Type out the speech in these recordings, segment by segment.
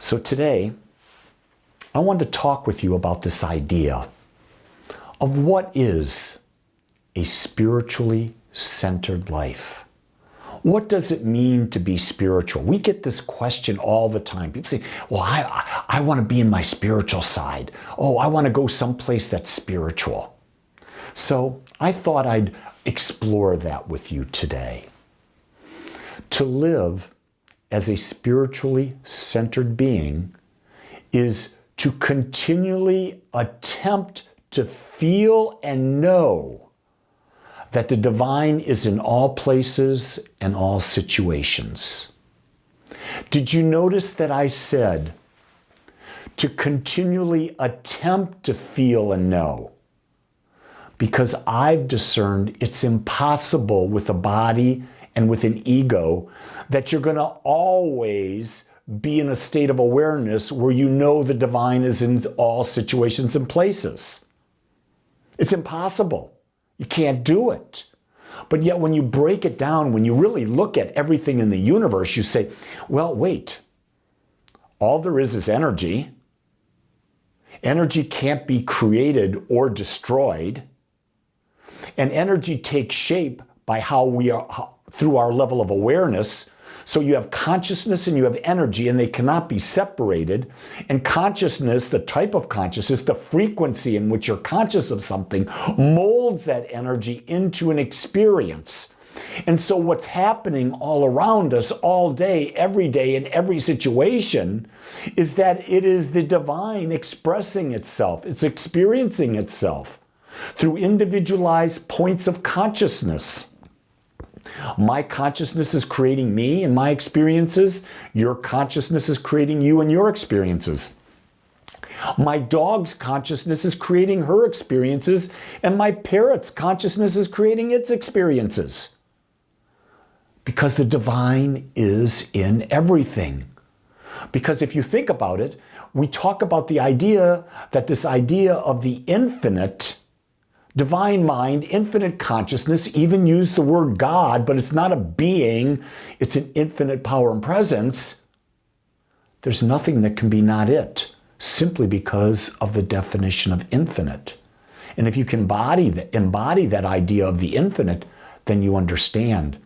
So today, I want to talk with you about this idea of what is a spiritually centered life. What does it mean to be spiritual? We get this question all the time. People say, well, I want to be in my spiritual side. Oh, I want to go someplace that's spiritual. So I thought I'd explore that with you today. To live as a spiritually centered being is to continually attempt to feel and know that the divine is in all places and all situations. Did you notice that I said to continually attempt to feel and know? Because I've discerned it's impossible with a body and with an ego that you're going to always be in a state of awareness where you know the divine is in all situations and places. It's impossible. You can't do it. But yet when you break it down, when you really look at everything in the universe, you say, well, wait, all there is energy. Energy can't be created or destroyed. And energy takes shape by how we are, through our level of awareness. So you have consciousness and you have energy, and they cannot be separated. And consciousness, the type of consciousness, the frequency in which you're conscious of something, molds that energy into an experience. And so what's happening all around us all day, in every situation, is that it is the divine expressing itself. It's experiencing itself through individualized points of consciousness. My consciousness is creating me and my experiences. Your consciousness is creating you and your experiences. My dog's consciousness is creating her experiences, and my parrot's consciousness is creating its experiences. Because the divine is in everything. Because if you think about it, we talk about the idea that this idea of the infinite divine mind, infinite consciousness, even use the word God, but it's not a being, it's an infinite power and presence. There's nothing that can be not it, simply because of the definition of infinite. And if you can embody that idea of the infinite, then you understand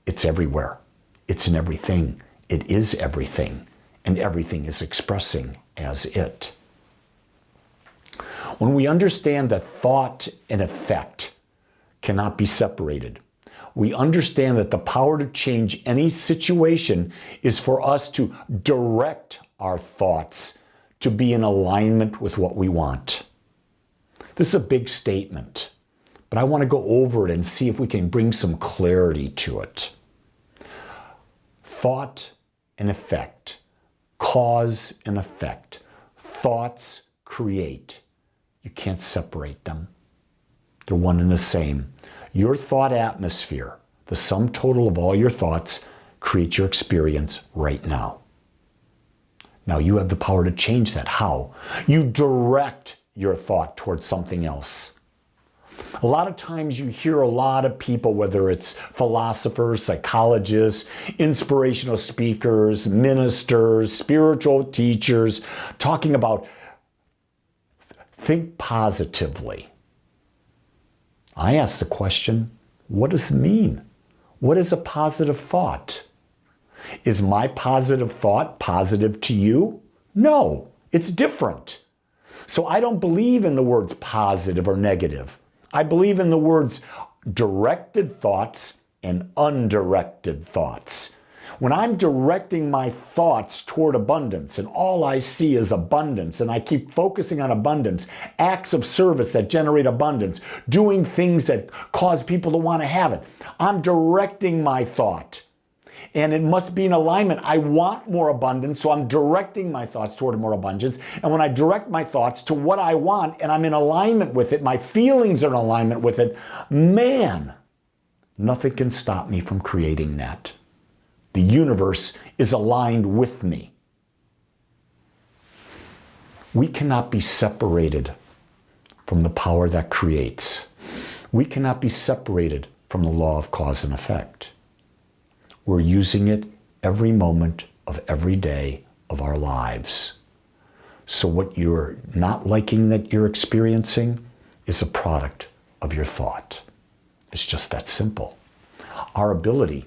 it's everywhere. It's in everything. It is everything. And everything is expressing as it. When we understand that thought and effect cannot be separated, we understand that the power to change any situation is for us to direct our thoughts to be in alignment with what we want. This is a big statement, but I want to go over it and see if we can bring some clarity to it. Thought and effect, cause and effect. Thoughts create. You can't separate them. They're one and the same. Your thought atmosphere, the sum total of all your thoughts, creates your experience right now. Now you have the power to change that. How? You direct your thought towards something else. A lot of times you hear a lot of people, whether it's philosophers, psychologists, inspirational speakers, ministers, spiritual teachers, talking about think positively. I ask the question, what does it mean? What is a positive thought? Is my positive thought positive to you? No, it's different. So I don't believe in the words positive or negative. I believe in the words directed thoughts and undirected thoughts. When I'm directing my thoughts toward abundance and all I see is abundance and I keep focusing on abundance, acts of service that generate abundance, doing things that cause people to want to have it, I'm directing my thought. And it must be in alignment. I want more abundance, so I'm directing my thoughts toward more abundance. And when I direct my thoughts to what I want and I'm in alignment with it, my feelings are in alignment with it, man, nothing can stop me from creating that. The universe is aligned with me. We cannot be separated from the power that creates. We cannot be separated from the law of cause and effect. We're using it every moment of every day, of our lives. So what you're not liking that you're experiencing is a product of your thought. It's just that simple. Our ability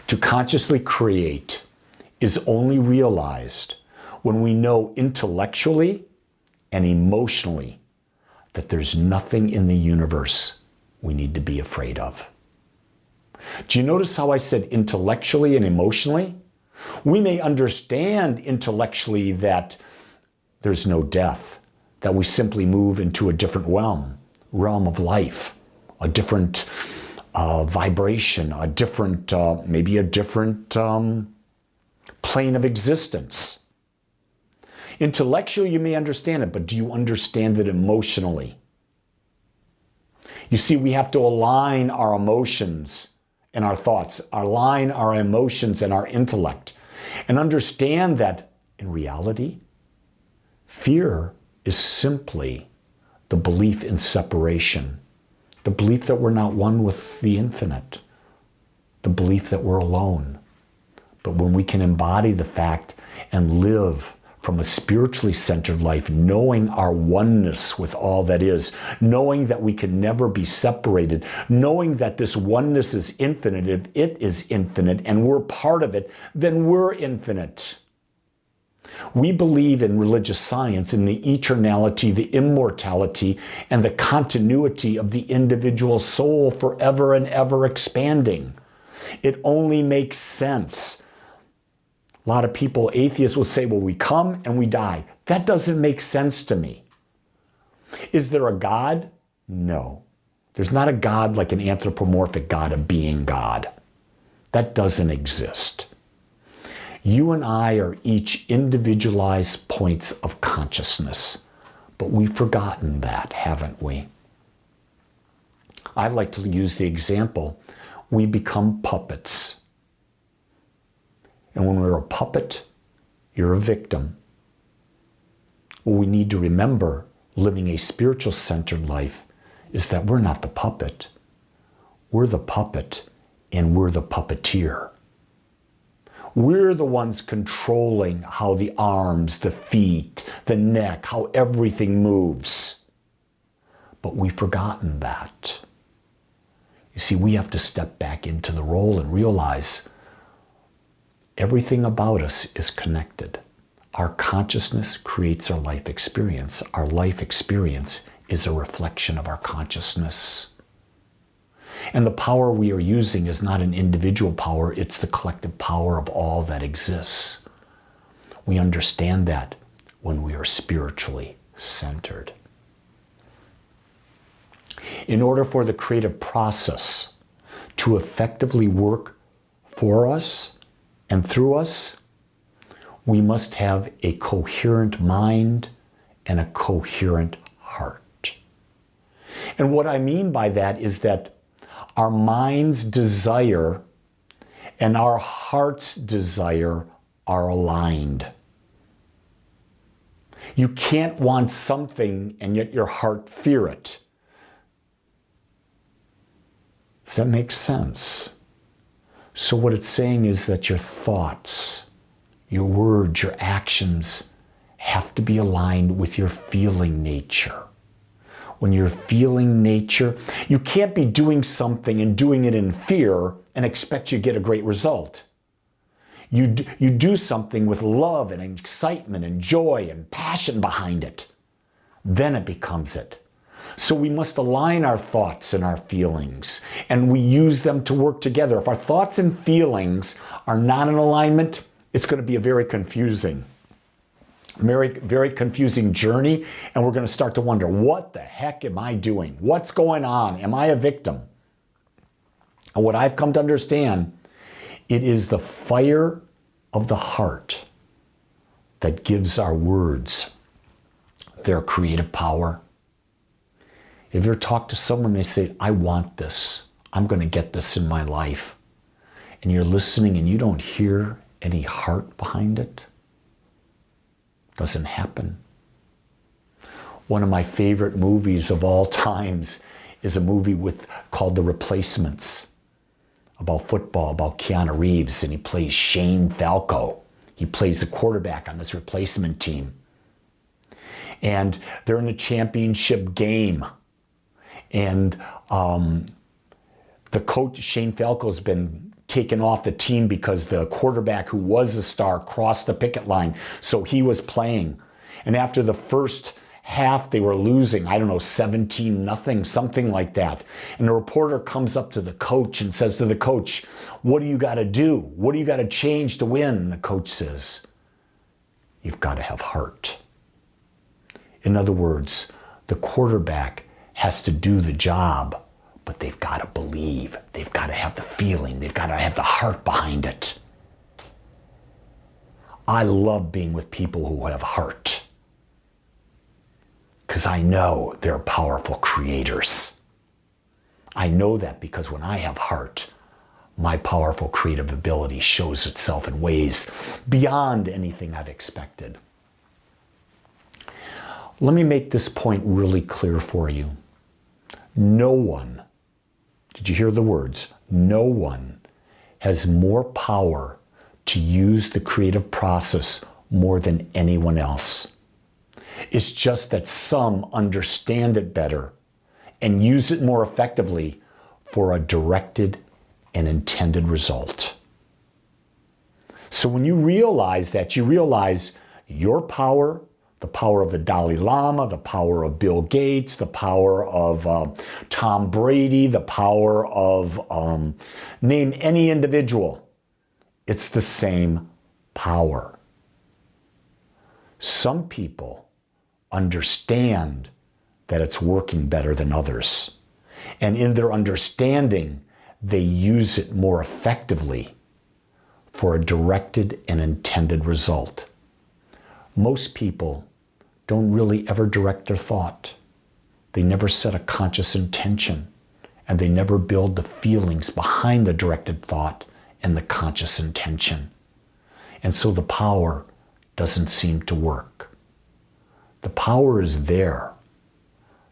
to consciously create is only realized when we know intellectually and emotionally that there's nothing in the universe we need to be afraid of. Do you notice how I said intellectually and emotionally? We may understand intellectually that there's no death, that we simply move into a different realm of life, a different vibration, maybe a different plane of existence. Intellectually, you may understand it, but do you understand it emotionally? You see, we have to align our emotions and our thoughts, align our emotions and our intellect, and understand that in reality, fear is simply the belief in separation, the belief that we're not one with the infinite, the belief that we're alone. But when we can embody the fact and live from a spiritually centered life, knowing our oneness with all that is, knowing that we can never be separated, knowing that this oneness is infinite. If it is infinite and we're part of it, then we're infinite. We believe in religious science in the eternality, the immortality, and the continuity of the individual soul forever and ever expanding. It only makes sense. A lot of people, atheists, will say, well, we come and we die. That doesn't make sense to me. Is there a God? No. There's not a God like an anthropomorphic God, a being God. That doesn't exist. You and I are each individualized points of consciousness, but we've forgotten that, haven't we? I like to use the example, we become puppets. And when we're a puppet, you're a victim. What we need to remember, living a spiritual centered life, is that we're not the puppet. We're the puppet and we're the puppeteer. We're the ones controlling how the arms, the feet, the neck, how everything moves. But we've forgotten that. You see, we have to step back into the role and realize everything about us is connected. Our consciousness creates our life experience. Our life experience is a reflection of our consciousness. And the power we are using is not an individual power, it's the collective power of all that exists. We understand that when we are spiritually centered. In order for the creative process to effectively work for us and through us, we must have a coherent mind and a coherent heart. And what I mean by that is that our mind's desire and our heart's desire are aligned. You can't want something and yet your heart fear it. Does that make sense? So what it's saying is that your thoughts, your words, your actions have to be aligned with your feeling nature. When you're feeling nature, you can't be doing something and doing it in fear and expect you get a great result. You do something with love and excitement and joy and passion behind it. Then it becomes it. So we must align our thoughts and our feelings, and we use them to work together. If our thoughts and feelings are not in alignment, it's going to be a very confusing journey, and we're going to start to wonder, what the heck am I doing? What's going on? Am I a victim? And what I've come to understand, it is the fire of the heart that gives our words their creative power. If you ever talk to someone, they say, I want this. I'm going to get this in my life. And you're listening and you don't hear any heart behind it. Doesn't happen. One of my favorite movies of all times is a movie called The Replacements, about football, about Keanu Reeves, and he plays Shane Falco. He plays the quarterback on his replacement team. And they're in a championship game. And the coach, Shane Falco's been taken off the team because the quarterback who was a star crossed the picket line. So he was playing. And after the first half, they were losing, 17-0, something like that. And the reporter comes up to the coach and says to the coach, "What do you got to do? What do you got to change to win?" And the coach says, "You've got to have heart." In other words, the quarterback has to do the job, but they've got to believe. They've got to have the feeling. They've got to have the heart behind it. I love being with people who have heart, because I know they're powerful creators. I know that because when I have heart, my powerful creative ability shows itself in ways beyond anything I've expected. Let me make this point really clear for you. No one, did you hear the words? No one has more power to use the creative process more than anyone else. It's just that some understand it better and use it more effectively for a directed and intended result. So when you realize that, you realize your power, the power of the Dalai Lama, the power of Bill Gates, the power of Tom Brady, the power of name any individual. It's the same power. Some people understand that it's working better than others. And in their understanding, they use it more effectively for a directed and intended result. Most people don't really ever direct their thought. They never set a conscious intention, and they never build the feelings behind the directed thought and the conscious intention. And so the power doesn't seem to work. The power is there,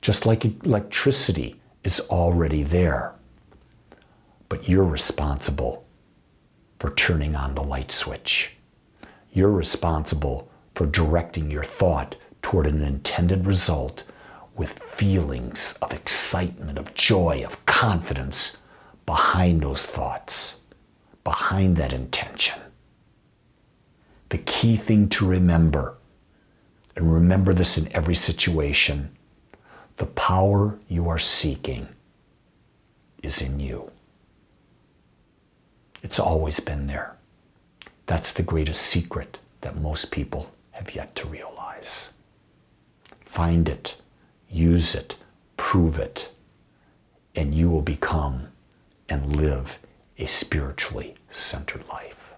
just like electricity is already there. But you're responsible for turning on the light switch. You're responsible for directing your thought toward an intended result with feelings of excitement, of joy, of confidence behind those thoughts, behind that intention. The key thing to remember, and remember this in every situation, the power you are seeking is in you. It's always been there. That's the greatest secret that most people have yet to realize. Find it, use it, prove it, and you will become and live a spiritually centered life.